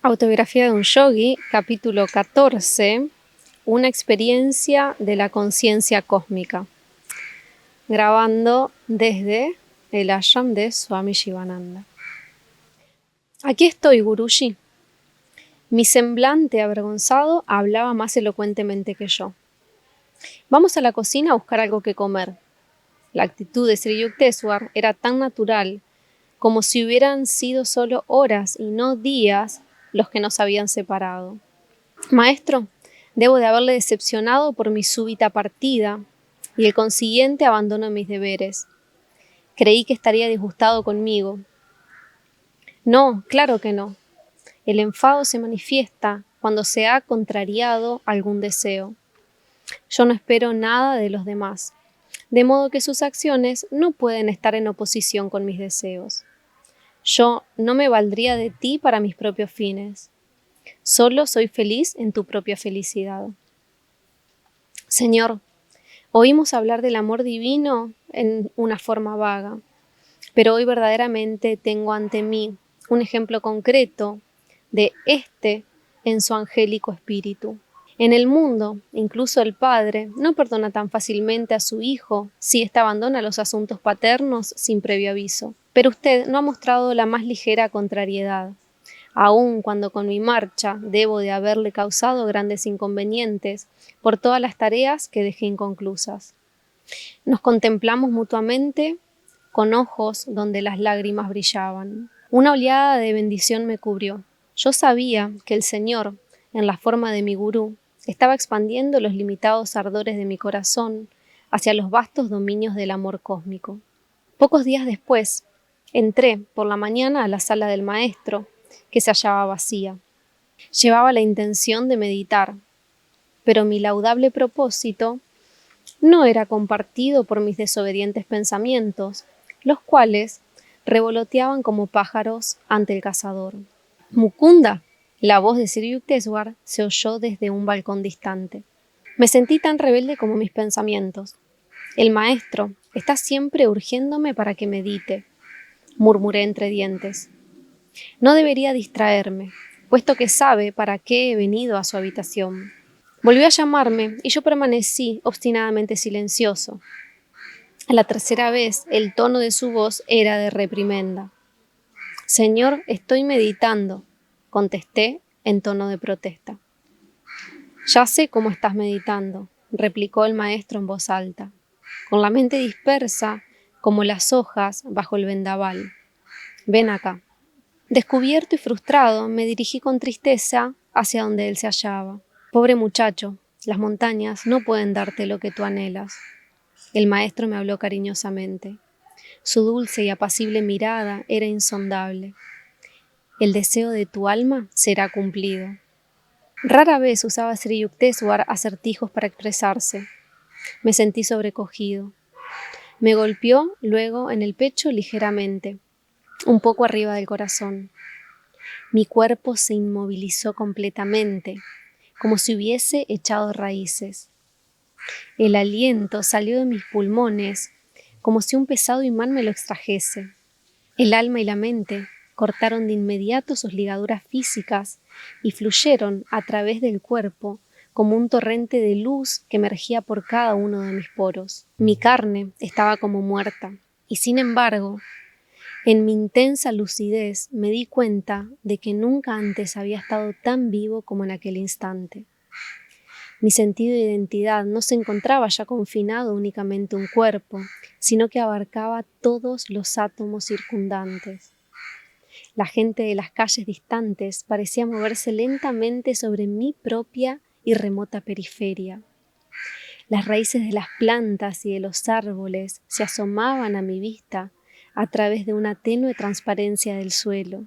Autobiografía de un yogi, capítulo 14, una experiencia de la conciencia cósmica. Grabando desde el ashram de Swami Shivananda. Aquí estoy, Guruji. Mi semblante avergonzado hablaba más elocuentemente que yo. Vamos a la cocina a buscar algo que comer. La actitud de Sri Yukteswar era tan natural como si hubieran sido solo horas y no días los que nos habían separado. Maestro, debo de haberle decepcionado por mi súbita partida y el consiguiente abandono de mis deberes. Creí que estaría disgustado conmigo. No, claro que no. El enfado se manifiesta cuando se ha contrariado algún deseo. Yo no espero nada de los demás, de modo que sus acciones no pueden estar en oposición con mis deseos. Yo no me valdría de ti para mis propios fines. Solo soy feliz en tu propia felicidad. Señor, oímos hablar del amor divino en una forma vaga, pero hoy verdaderamente tengo ante mí un ejemplo concreto de este en su angélico espíritu. En el mundo, incluso el padre no perdona tan fácilmente a su hijo si éste abandona los asuntos paternos sin previo aviso. Pero usted no ha mostrado la más ligera contrariedad, aun cuando con mi marcha debo de haberle causado grandes inconvenientes por todas las tareas que dejé inconclusas. Nos contemplamos mutuamente con ojos donde las lágrimas brillaban. Una oleada de bendición me cubrió. Yo sabía que el Señor, en la forma de mi gurú, estaba expandiendo los limitados ardores de mi corazón hacia los vastos dominios del amor cósmico. Pocos días después, entré por la mañana a la sala del maestro, que se hallaba vacía. Llevaba la intención de meditar, pero mi laudable propósito no era compartido por mis desobedientes pensamientos, los cuales revoloteaban como pájaros ante el cazador. Mukunda, la voz de Sri Yukteswar se oyó desde un balcón distante. Me sentí tan rebelde como mis pensamientos. El maestro está siempre urgiéndome para que medite, murmuré entre dientes. No debería distraerme, puesto que sabe para qué he venido a su habitación. Volvió a llamarme y yo permanecí obstinadamente silencioso. A la tercera vez, el tono de su voz era de reprimenda. Señor, estoy meditando, contesté en tono de protesta. Ya sé cómo estás meditando, replicó el maestro en voz alta, con la mente dispersa como las hojas bajo el vendaval. Ven acá. Descubierto y frustrado, me dirigí con tristeza hacia donde él se hallaba. Pobre muchacho, las montañas no pueden darte lo que tú anhelas. El maestro me habló cariñosamente. Su dulce y apacible mirada era insondable. El deseo de tu alma será cumplido. Rara vez usaba Sri Yukteswar acertijos para expresarse. Me sentí sobrecogido. Me golpeó luego en el pecho ligeramente, un poco arriba del corazón. Mi cuerpo se inmovilizó completamente, como si hubiese echado raíces. El aliento salió de mis pulmones, como si un pesado imán me lo extrajese. El alma y la mente cortaron de inmediato sus ligaduras físicas y fluyeron a través del cuerpo como un torrente de luz que emergía por cada uno de mis poros. Mi carne estaba como muerta, y sin embargo, en mi intensa lucidez me di cuenta de que nunca antes había estado tan vivo como en aquel instante. Mi sentido de identidad no se encontraba ya confinado únicamente a un cuerpo, sino que abarcaba todos los átomos circundantes. La gente de las calles distantes parecía moverse lentamente sobre mi propia y remota periferia. Las raíces de las plantas y de los árboles se asomaban a mi vista a través de una tenue transparencia del suelo,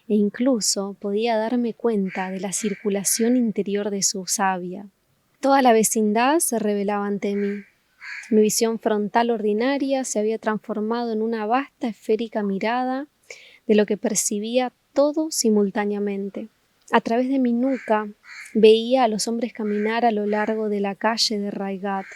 e incluso podía darme cuenta de la circulación interior de su savia. Toda la vecindad se revelaba ante mí. Mi visión frontal ordinaria se había transformado en una vasta esférica mirada de lo que percibía todo simultáneamente. A través de mi nuca veía a los hombres caminar a lo largo de la calle de Raigat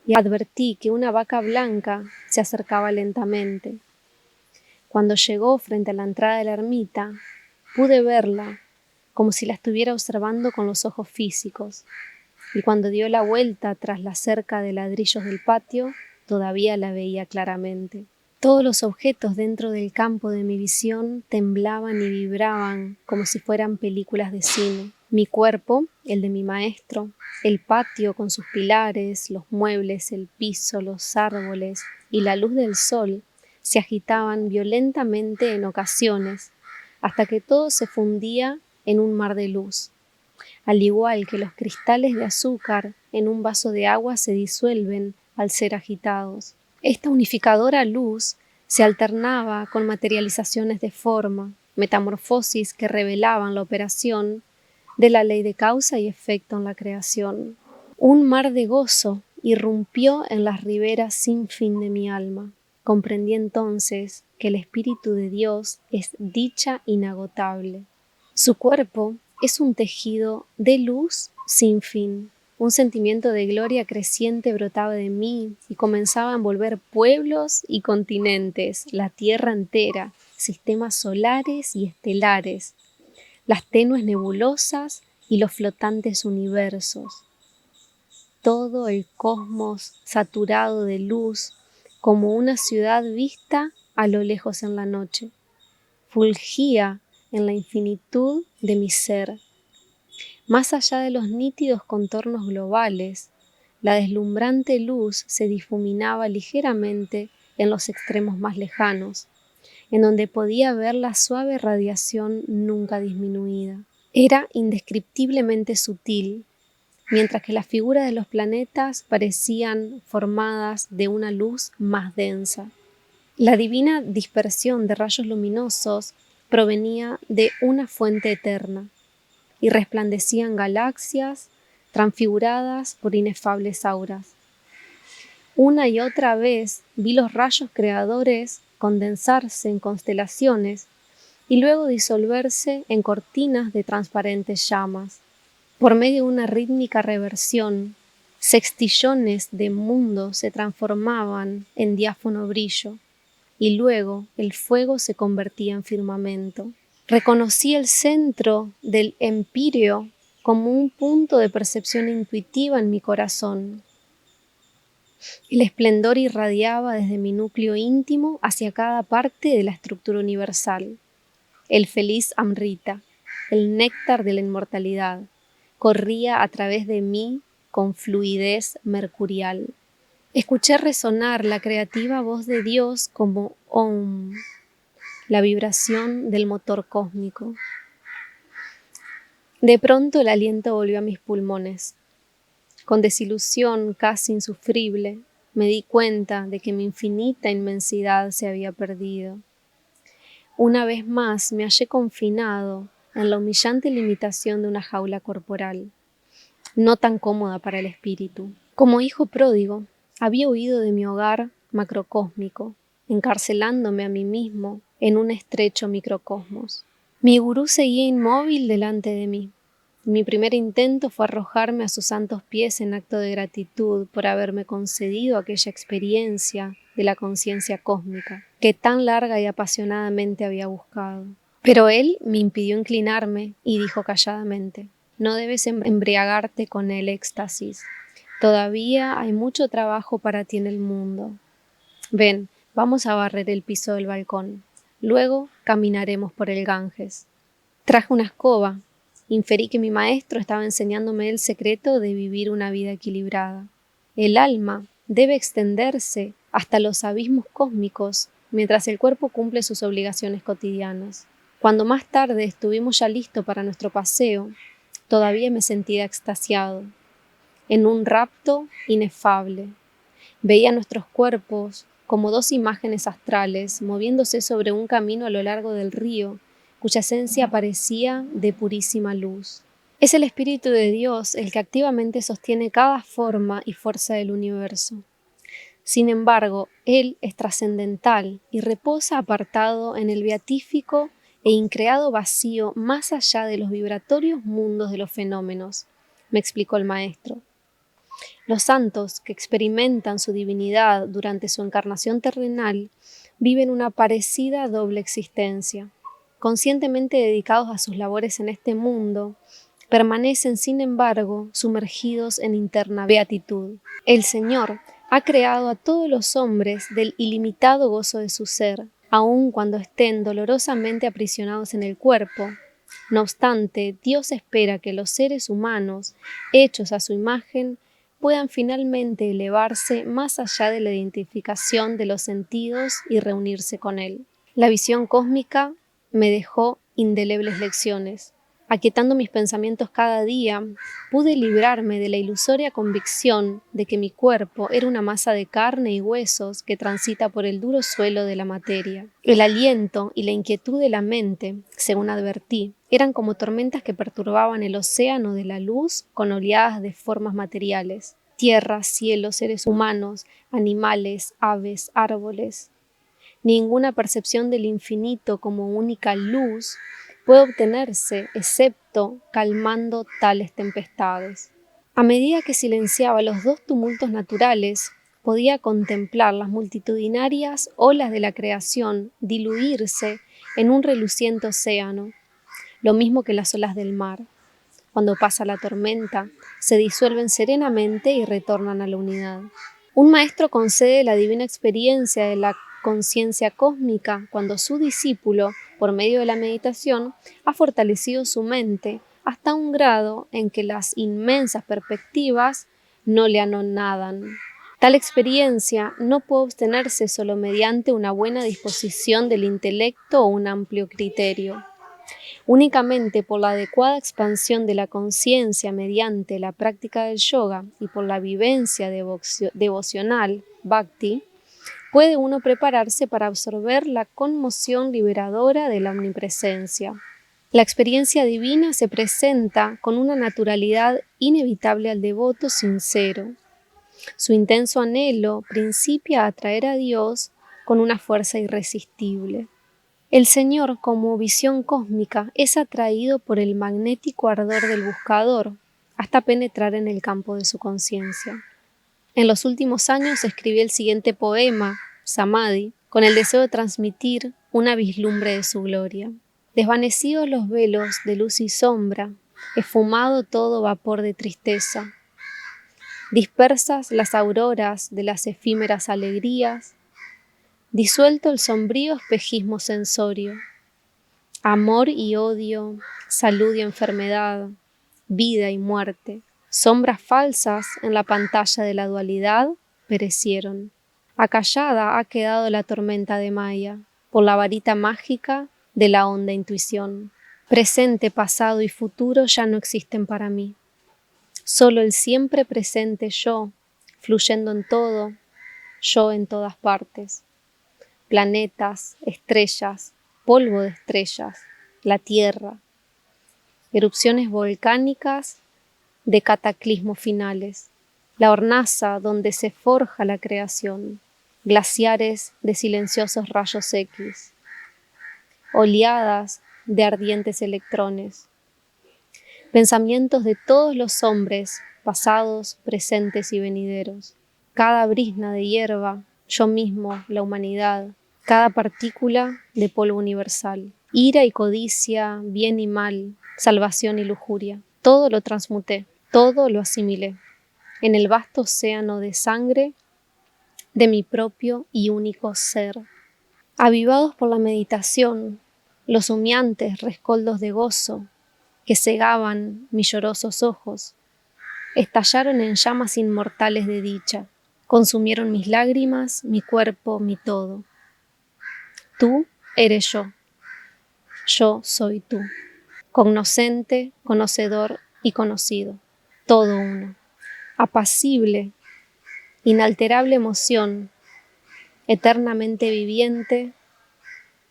y advertí que una vaca blanca se acercaba lentamente. Cuando llegó frente a la entrada de la ermita, pude verla como si la estuviera observando con los ojos físicos, y cuando dio la vuelta tras la cerca de ladrillos del patio, todavía la veía claramente. Todos los objetos dentro del campo de mi visión temblaban y vibraban como si fueran películas de cine. Mi cuerpo, el de mi maestro, el patio con sus pilares, los muebles, el piso, los árboles y la luz del sol se agitaban violentamente en ocasiones, hasta que todo se fundía en un mar de luz. Al igual que los cristales de azúcar en un vaso de agua se disuelven al ser agitados. Esta unificadora luz se alternaba con materializaciones de forma, metamorfosis que revelaban la operación de la ley de causa y efecto en la creación. Un mar de gozo irrumpió en las riberas sin fin de mi alma. Comprendí entonces que el Espíritu de Dios es dicha inagotable. Su cuerpo es un tejido de luz sin fin. Un sentimiento de gloria creciente brotaba de mí y comenzaba a envolver pueblos y continentes, la tierra entera, sistemas solares y estelares, las tenues nebulosas y los flotantes universos. Todo el cosmos saturado de luz, como una ciudad vista a lo lejos en la noche, fulgía en la infinitud de mi ser. Más allá de los nítidos contornos globales, la deslumbrante luz se difuminaba ligeramente en los extremos más lejanos, en donde podía ver la suave radiación nunca disminuida. Era indescriptiblemente sutil, mientras que las figuras de los planetas parecían formadas de una luz más densa. La divina dispersión de rayos luminosos provenía de una fuente eterna, y resplandecían galaxias transfiguradas por inefables auras. Una y otra vez vi los rayos creadores condensarse en constelaciones y luego disolverse en cortinas de transparentes llamas. Por medio de una rítmica reversión, sextillones de mundos se transformaban en diáfano brillo, y luego el fuego se convertía en firmamento. Reconocí el centro del empíreo como un punto de percepción intuitiva en mi corazón. El esplendor irradiaba desde mi núcleo íntimo hacia cada parte de la estructura universal. El feliz Amrita, el néctar de la inmortalidad, corría a través de mí con fluidez mercurial. Escuché resonar la creativa voz de Dios como Om, la vibración del motor cósmico. De pronto el aliento volvió a mis pulmones. Con desilusión casi insufrible, me di cuenta de que mi infinita inmensidad se había perdido. Una vez más me hallé confinado en la humillante limitación de una jaula corporal, no tan cómoda para el espíritu. Como hijo pródigo, había huido de mi hogar macrocósmico, encarcelándome a mí mismo en un estrecho microcosmos. Mi gurú seguía inmóvil delante de mí. Mi primer intento fue arrojarme a sus santos pies en acto de gratitud por haberme concedido aquella experiencia de la conciencia cósmica que tan larga y apasionadamente había buscado. Pero él me impidió inclinarme y dijo calladamente: «No debes embriagarte con el éxtasis. Todavía hay mucho trabajo para ti en el mundo. Ven, vamos a barrer el piso del balcón. Luego caminaremos por el Ganges». Traje una escoba. Inferí que mi maestro estaba enseñándome el secreto de vivir una vida equilibrada. El alma debe extenderse hasta los abismos cósmicos mientras el cuerpo cumple sus obligaciones cotidianas. Cuando más tarde estuvimos ya listos para nuestro paseo, todavía me sentía extasiado, en un rapto inefable. Veía nuestros cuerpos como dos imágenes astrales moviéndose sobre un camino a lo largo del río, cuya esencia parecía de purísima luz. Es el Espíritu de Dios el que activamente sostiene cada forma y fuerza del universo. Sin embargo, Él es trascendental y reposa apartado en el beatífico e increado vacío más allá de los vibratorios mundos de los fenómenos, me explicó el maestro. Los santos que experimentan su divinidad durante su encarnación terrenal viven una parecida doble existencia. conscientemente dedicados a sus labores en este mundo, permanecen, sin embargo, sumergidos en interna beatitud. El Señor ha creado a todos los hombres del ilimitado gozo de su ser, aun cuando estén dolorosamente aprisionados en el cuerpo. No obstante, Dios espera que los seres humanos, hechos a su imagen, puedan finalmente elevarse más allá de la identificación de los sentidos y reunirse con Él. La visión cósmica me dejó indelebles lecciones. Aquietando mis pensamientos cada día, pude librarme de la ilusoria convicción de que mi cuerpo era una masa de carne y huesos que transita por el duro suelo de la materia. El aliento y la inquietud de la mente, según advertí, eran como tormentas que perturbaban el océano de la luz con oleadas de formas materiales. Tierra, cielo, seres humanos, animales, aves, árboles. Ninguna percepción del infinito como única luz puede obtenerse excepto calmando tales tempestades. A medida que silenciaba los dos tumultos naturales, podía contemplar las multitudinarias olas de la creación diluirse en un reluciente océano, lo mismo que las olas del mar. Cuando pasa la tormenta, se disuelven serenamente y retornan a la unidad. Un maestro concede la divina experiencia de la conciencia cósmica cuando su discípulo, por medio de la meditación, ha fortalecido su mente hasta un grado en que las inmensas perspectivas no le anonadan. Tal experiencia no puede obtenerse solo mediante una buena disposición del intelecto o un amplio criterio. Únicamente por la adecuada expansión de la conciencia mediante la práctica del yoga y por la vivencia devocional, bhakti, puede uno prepararse para absorber la conmoción liberadora de la omnipresencia. La experiencia divina se presenta con una naturalidad inevitable al devoto sincero. Su intenso anhelo principia a atraer a Dios con una fuerza irresistible. El Señor, como visión cósmica, es atraído por el magnético ardor del buscador hasta penetrar en el campo de su conciencia. En los últimos años escribí el siguiente poema, Samadhi, con el deseo de transmitir una vislumbre de su gloria. Desvanecidos los velos de luz y sombra, esfumado todo vapor de tristeza, dispersas las auroras de las efímeras alegrías, disuelto el sombrío espejismo sensorio, amor y odio, salud y enfermedad, vida y muerte, sombras falsas en la pantalla de la dualidad, perecieron. Acallada ha quedado la tormenta de Maya, por la varita mágica de la honda intuición. Presente, pasado y futuro ya no existen para mí. Solo el siempre presente yo, fluyendo en todo, yo en todas partes. Planetas, estrellas, polvo de estrellas, la tierra, erupciones volcánicas de cataclismos finales, la hornaza donde se forja la creación, glaciares de silenciosos rayos X, oleadas de ardientes electrones, pensamientos de todos los hombres, pasados, presentes y venideros, cada brizna de hierba, yo mismo, la humanidad, cada partícula de polvo universal, ira y codicia, bien y mal, salvación y lujuria, todo lo transmuté, todo lo asimilé, en el vasto océano de sangre de mi propio y único ser. Avivados por la meditación, los humeantes rescoldos de gozo que cegaban mis llorosos ojos, estallaron en llamas inmortales de dicha, consumieron mis lágrimas, mi cuerpo, mi todo. Tú eres yo soy tú, cognoscente, conocedor y conocido, todo uno, apacible, inalterable emoción, eternamente viviente,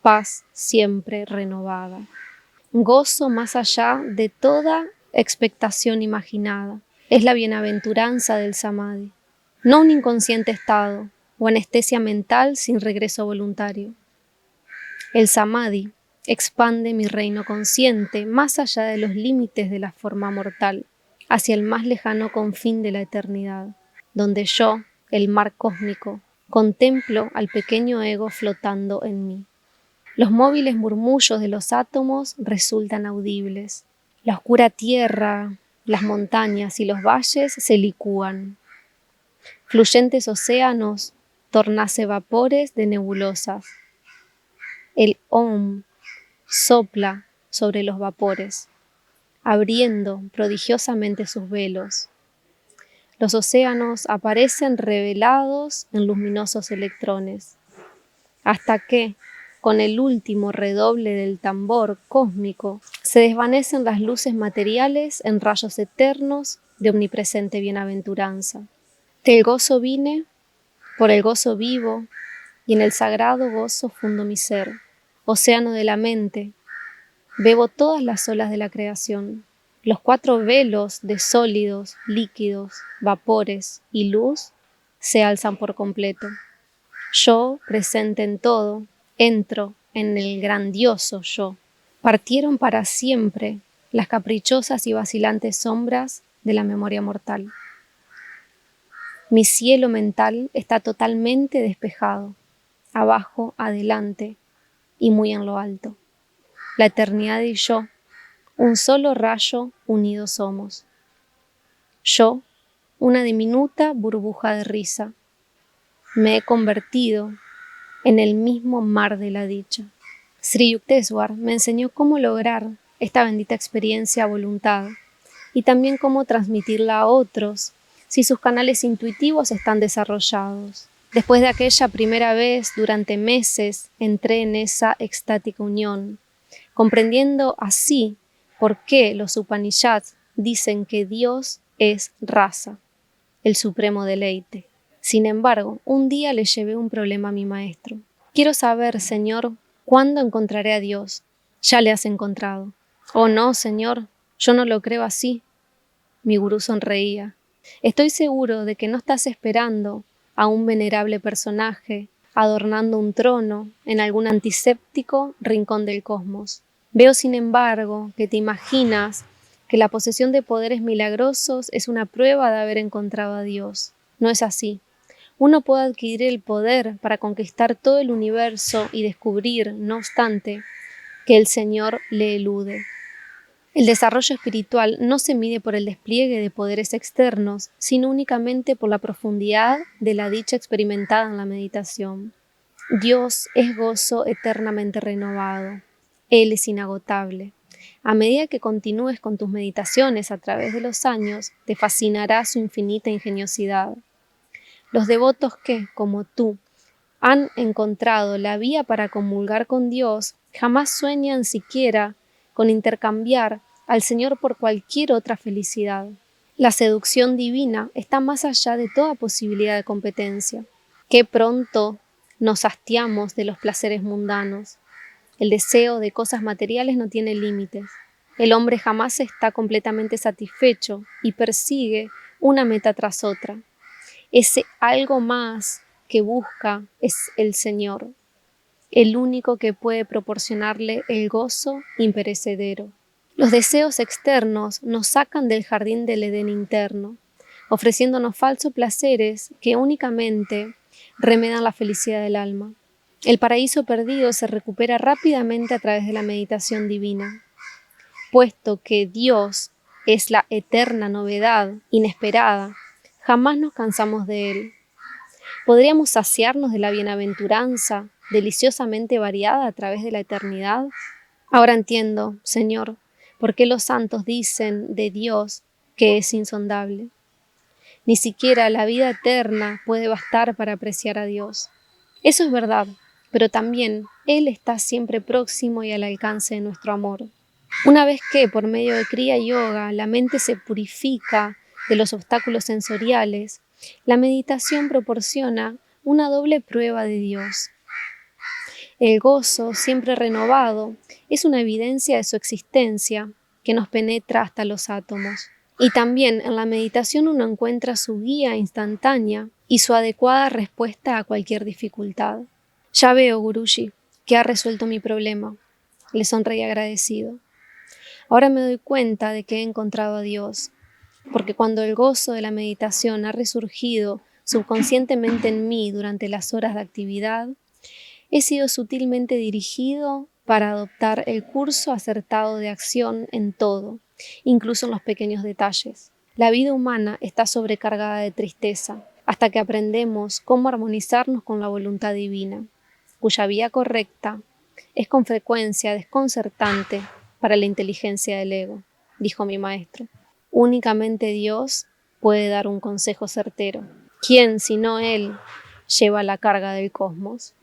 paz siempre renovada. Gozo más allá de toda expectación imaginada. Es la bienaventuranza del Samadhi, no un inconsciente estado o anestesia mental sin regreso voluntario. El Samadhi expande mi reino consciente más allá de los límites de la forma mortal, hacia el más lejano confín de la eternidad, donde yo, el mar cósmico, contemplo al pequeño ego flotando en mí. Los móviles murmullos de los átomos resultan audibles. La oscura tierra, las montañas y los valles se licúan. Fluyentes océanos, tornase vapores de nebulosas. El Om sopla sobre los vapores, abriendo prodigiosamente sus velos. Los océanos aparecen revelados en luminosos electrones, hasta que, con el último redoble del tambor cósmico, se desvanecen las luces materiales en rayos eternos de omnipresente bienaventuranza. Del gozo vine, por el gozo vivo, y en el sagrado gozo fundo mi ser. Océano de la mente, bebo todas las olas de la creación. Los 4 velos de sólidos, líquidos, vapores y luz se alzan por completo. Yo, presente en todo, entro en el grandioso yo. Partieron para siempre las caprichosas y vacilantes sombras de la memoria mortal. Mi cielo mental está totalmente despejado, abajo, adelante y muy en lo alto. La eternidad y yo, un solo rayo unidos somos. Yo, una diminuta burbuja de risa, me he convertido en el mismo mar de la dicha. Sri Yukteswar me enseñó cómo lograr esta bendita experiencia a voluntad y también cómo transmitirla a otros si sus canales intuitivos están desarrollados. Después de aquella primera vez, durante meses, entré en esa extática unión, comprendiendo así por qué los Upanishads dicen que Dios es rasa, el supremo deleite. Sin embargo, un día le llevé un problema a mi maestro. Quiero saber, Señor, ¿cuándo encontraré a Dios? Ya le has encontrado. Oh no, Señor, yo no lo creo así. Mi gurú sonreía. Estoy seguro de que no estás esperando a un venerable personaje adornando un trono en algún antiséptico rincón del cosmos. Veo, sin embargo, que te imaginas que la posesión de poderes milagrosos es una prueba de haber encontrado a Dios. No es así. Uno puede adquirir el poder para conquistar todo el universo y descubrir, no obstante, que el Señor le elude. El desarrollo espiritual no se mide por el despliegue de poderes externos, sino únicamente por la profundidad de la dicha experimentada en la meditación. Dios es gozo eternamente renovado. Él es inagotable. A medida que continúes con tus meditaciones a través de los años, te fascinará su infinita ingeniosidad. Los devotos que, como tú, han encontrado la vía para comulgar con Dios, jamás sueñan siquiera con intercambiar al Señor por cualquier otra felicidad. La seducción divina está más allá de toda posibilidad de competencia. Qué pronto nos hastiamos de los placeres mundanos. El deseo de cosas materiales no tiene límites. El hombre jamás está completamente satisfecho y persigue una meta tras otra. Ese algo más que busca es el Señor, el único que puede proporcionarle el gozo imperecedero. Los deseos externos nos sacan del jardín del Edén interno, ofreciéndonos falsos placeres que únicamente remedan la felicidad del alma. El paraíso perdido se recupera rápidamente a través de la meditación divina. Puesto que Dios es la eterna novedad inesperada, jamás nos cansamos de Él. ¿Podríamos saciarnos de la bienaventuranza deliciosamente variada a través de la eternidad? Ahora entiendo, Señor, por qué los santos dicen de Dios que es insondable. Ni siquiera la vida eterna puede bastar para apreciar a Dios. Eso es verdad, pero también Él está siempre próximo y al alcance de nuestro amor. Una vez que, por medio de Kriya Yoga, la mente se purifica de los obstáculos sensoriales, la meditación proporciona una doble prueba de Dios. El gozo, siempre renovado, es una evidencia de su existencia que nos penetra hasta los átomos. Y también en la meditación uno encuentra su guía instantánea y su adecuada respuesta a cualquier dificultad. Ya veo, Guruji, que ha resuelto mi problema. Le sonreí agradecido. Ahora me doy cuenta de que he encontrado a Dios, porque cuando el gozo de la meditación ha resurgido subconscientemente en mí durante las horas de actividad, He sido sutilmente dirigido para adoptar el curso acertado de acción en todo, incluso en los pequeños detalles. La vida humana está sobrecargada de tristeza, hasta que aprendemos cómo armonizarnos con la voluntad divina, cuya vía correcta es con frecuencia desconcertante para la inteligencia del ego, dijo mi maestro. Únicamente Dios puede dar un consejo certero. ¿Quién, sino Él, lleva la carga del cosmos?